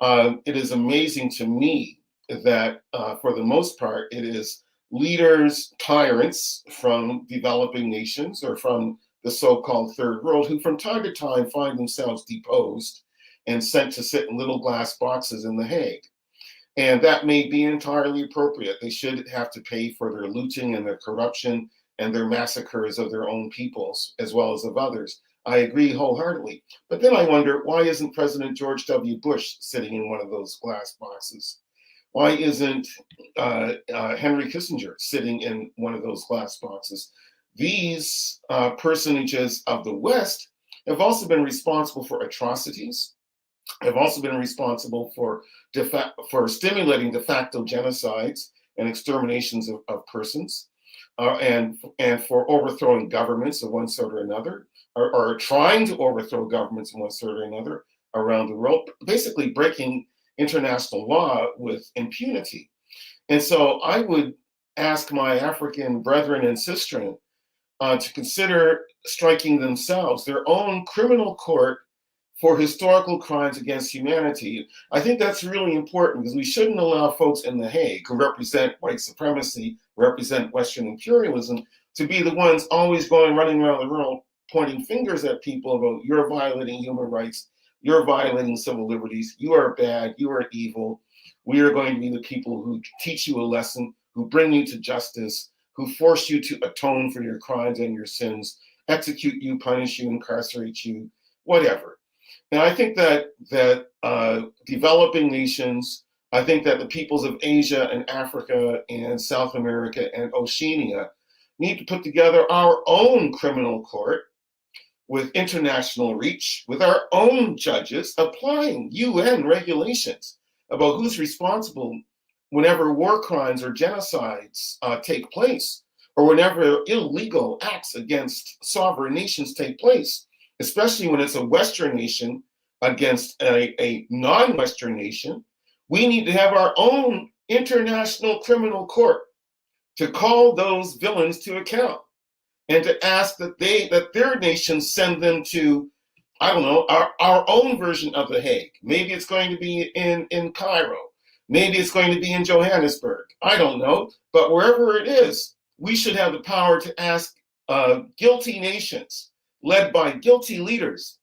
It is amazing to me that, for the most part, it is leaders, tyrants from developing nations or from the so-called third world who from time to time find themselves deposed and sent to sit in little glass boxes in The Hague. And that may be entirely appropriate. They should have to pay for their looting and their corruption and their massacres of their own peoples as well as of others. I agree wholeheartedly. But then I wonder, why isn't President George W. Bush sitting in one of those glass boxes? Why isn't Henry Kissinger sitting in one of those glass boxes? These personages of the West have also been responsible for atrocities, have also been responsible for stimulating de facto genocides and exterminations of persons, and for overthrowing governments of one sort or another, or trying to overthrow governments of one sort or another around the world, basically breaking international law with impunity. And so I would ask my African brethren and sistren to consider striking themselves their own criminal court for historical crimes against humanity. I think that's really important because we shouldn't allow folks in The Hague who represent white supremacy, represent Western imperialism, to be the ones always running around the world pointing fingers at people about you're violating human rights, you're violating civil liberties, you are bad, you are evil. We are going to be the people who teach you a lesson, who bring you to justice, who force you to atone for your crimes and your sins, execute you, punish you, incarcerate you, whatever. And I think that developing nations, I think that the peoples of Asia and Africa and South America and Oceania need to put together our own criminal court with international reach, with our own judges applying UN regulations about who's responsible whenever war crimes or genocides take place, or whenever illegal acts against sovereign nations take place, especially when it's a Western nation against a non-Western nation. We need to have our own international criminal court to call those villains to account and to ask that their nations send them to, I don't know, our own version of The Hague. Maybe it's going to be in Cairo. Maybe it's going to be in Johannesburg. I don't know. But wherever it is, we should have the power to ask guilty nations led by guilty leaders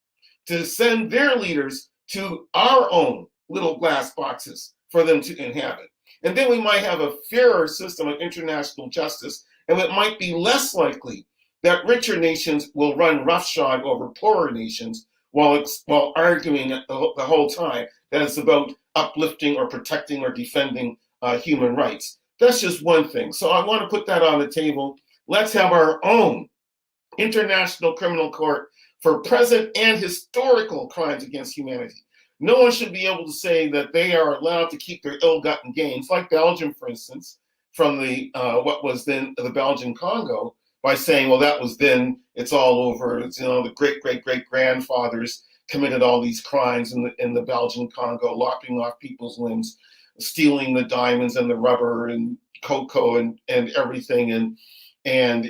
to send their leaders to our own little glass boxes for them to inhabit. And then we might have a fairer system of international justice, and it might be less likely that richer nations will run roughshod over poorer nations while arguing the whole time that it's about uplifting or protecting or defending human rights. That's just one thing. So I want to put that on the table. Let's have our own international criminal court for present and historical crimes against humanity. No one should be able to say that they are allowed to keep their ill-gotten gains, like Belgium, for instance, from the what was then the Belgian Congo, by saying, well, that was then, it's all over. It's, the great-great-great-grandfathers committed all these crimes in the Belgian Congo, lopping off people's limbs, stealing the diamonds and the rubber and cocoa and everything, and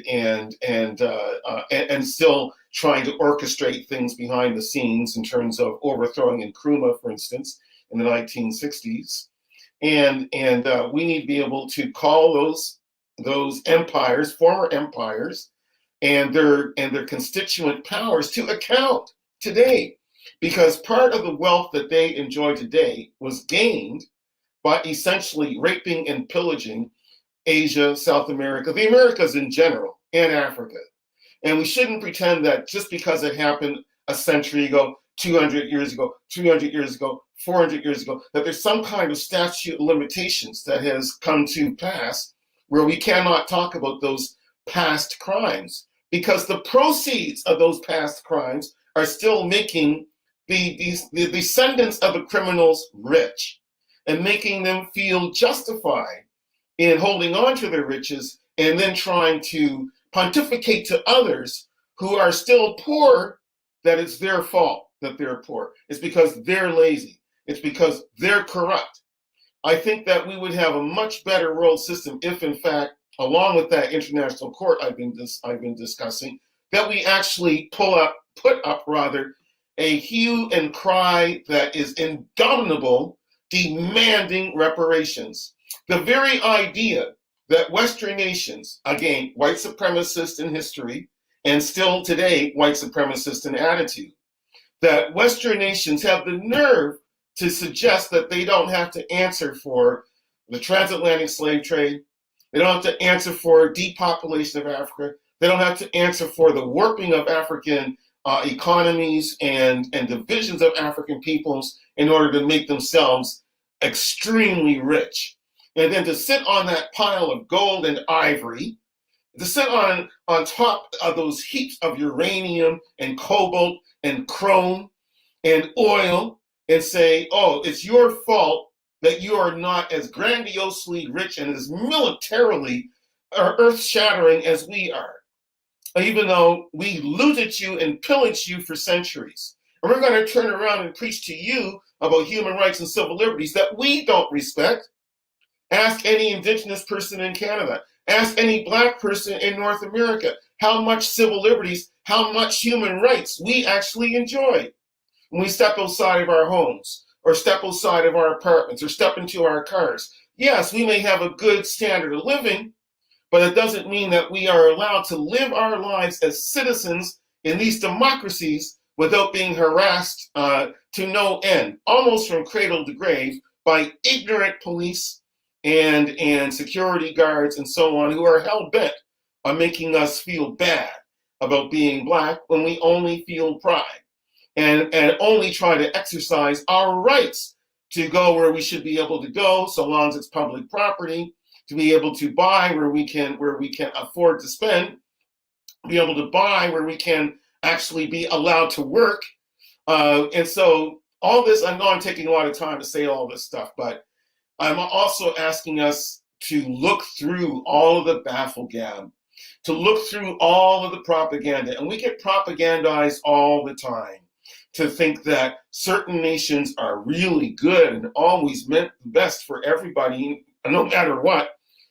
still trying to orchestrate things behind the scenes in terms of overthrowing Nkrumah, for instance, in the 1960s. And we need to be able to call those empires, former empires, and their constituent powers to account today, because part of the wealth that they enjoy today was gained by essentially raping and pillaging Asia, South America, the Americas in general, and Africa. And we shouldn't pretend that just because it happened a century ago, 200 years ago, 300 years ago, 400 years ago, that there's some kind of statute of limitations that has come to pass where we cannot talk about those past crimes, because the proceeds of those past crimes are still making the descendants of the criminals rich and making them feel justified in holding on to their riches and then trying to pontificate to others who are still poor that it's their fault that they're poor. It's because they're lazy. It's because they're corrupt. I think that we would have a much better world system if, in fact, along with that international court I've been discussing, that we actually put up a hue and cry that is indomitable, demanding reparations. The very idea that Western nations, again, white supremacist in history, and still today, white supremacist in attitude, that Western nations have the nerve to suggest that they don't have to answer for the transatlantic slave trade, they don't have to answer for depopulation of Africa, they don't have to answer for the warping of African economies and divisions of African peoples in order to make themselves extremely rich. And then to sit on that pile of gold and ivory, to sit on top of those heaps of uranium and cobalt and chrome and oil and say, oh, it's your fault that you are not as grandiosely rich and as militarily or earth-shattering as we are, even though we looted you and pillaged you for centuries. And we're going to turn around and preach to you about human rights and civil liberties that we don't respect. Ask any indigenous person in Canada. Ask any Black person in North America how much civil liberties, how much human rights we actually enjoy when we step outside of our homes or step outside of our apartments or step into our cars. Yes, we may have a good standard of living, but it doesn't mean that we are allowed to live our lives as citizens in these democracies without being harassed to no end, almost from cradle to grave, by ignorant police and security guards and so on, who are hell-bent on making us feel bad about being Black when we only feel pride and only try to exercise our rights to go where we should be able to go, so long as it's public property, to be able to buy where we can afford to spend, be able to buy where we can actually be allowed to work. And so all this, I know I'm taking a lot of time to say all this stuff, but I'm also asking us to look through all of the bafflegab, to look through all of the propaganda. And we get propagandized all the time to think that certain nations are really good and always meant the best for everybody, no matter what,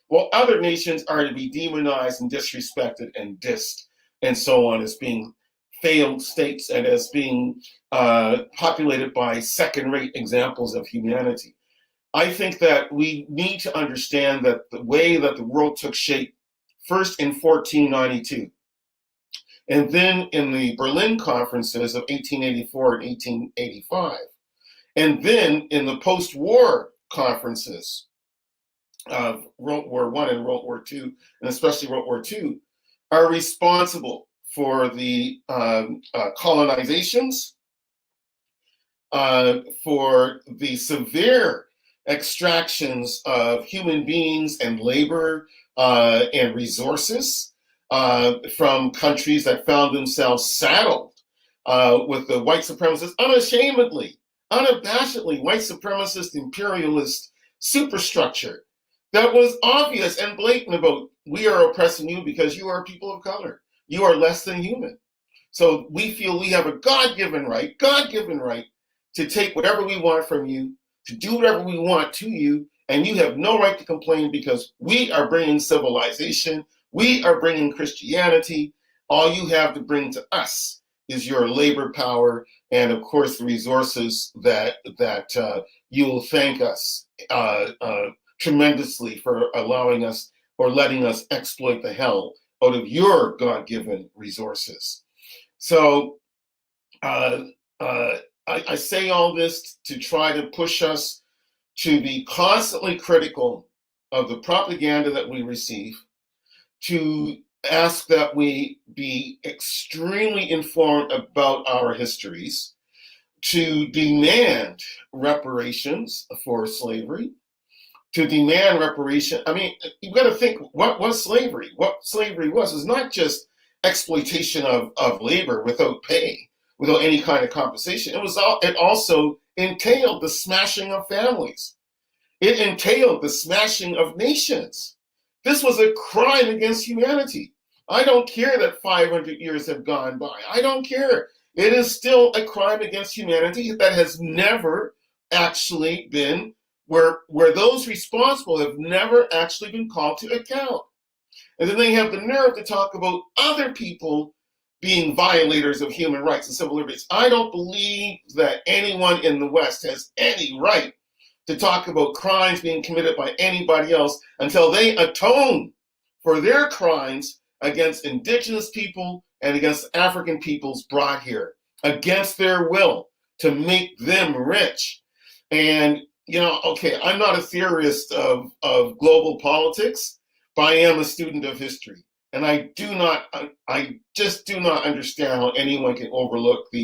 while other nations are to be demonized and disrespected and dissed and so on as being failed states and as being populated by second-rate examples of humanity. I think that we need to understand that the way that the world took shape, first in 1492, and then in the Berlin conferences of 1884 and 1885, and then in the post-war conferences of World War I and World War II, and especially World War II, are responsible for the colonizations, for the severe extractions of human beings and labor and resources from countries that found themselves saddled with the white supremacist, unashamedly, unabashedly white supremacist imperialist superstructure that was obvious and blatant about, we are oppressing you because you are people of color. You are less than human. So we feel we have a God-given right to take whatever we want from you, to do whatever we want to you, and you have no right to complain because we are bringing civilization, we are bringing Christianity. All you have to bring to us is your labor power and, of course, the resources that you will thank us tremendously for allowing us or letting us exploit the hell out of your God-given resources. So I say all this to try to push us to be constantly critical of the propaganda that we receive, to ask that we be extremely informed about our histories, to demand reparations for slavery, to demand reparation. I mean, you've got to think, what was slavery? What slavery was not just exploitation of labor without pay, without any kind of compensation. It also entailed the smashing of families. It entailed the smashing of nations. This was a crime against humanity. I don't care that 500 years have gone by. I don't care. It is still a crime against humanity that has never actually been, where those responsible have never actually been called to account. And then they have the nerve to talk about other people being violators of human rights and civil liberties. I don't believe that anyone in the West has any right to talk about crimes being committed by anybody else until they atone for their crimes against indigenous people and against African peoples brought here against their will to make them rich. And, okay, I'm not a theorist of global politics, but I am a student of history. And I just do not understand how anyone can overlook the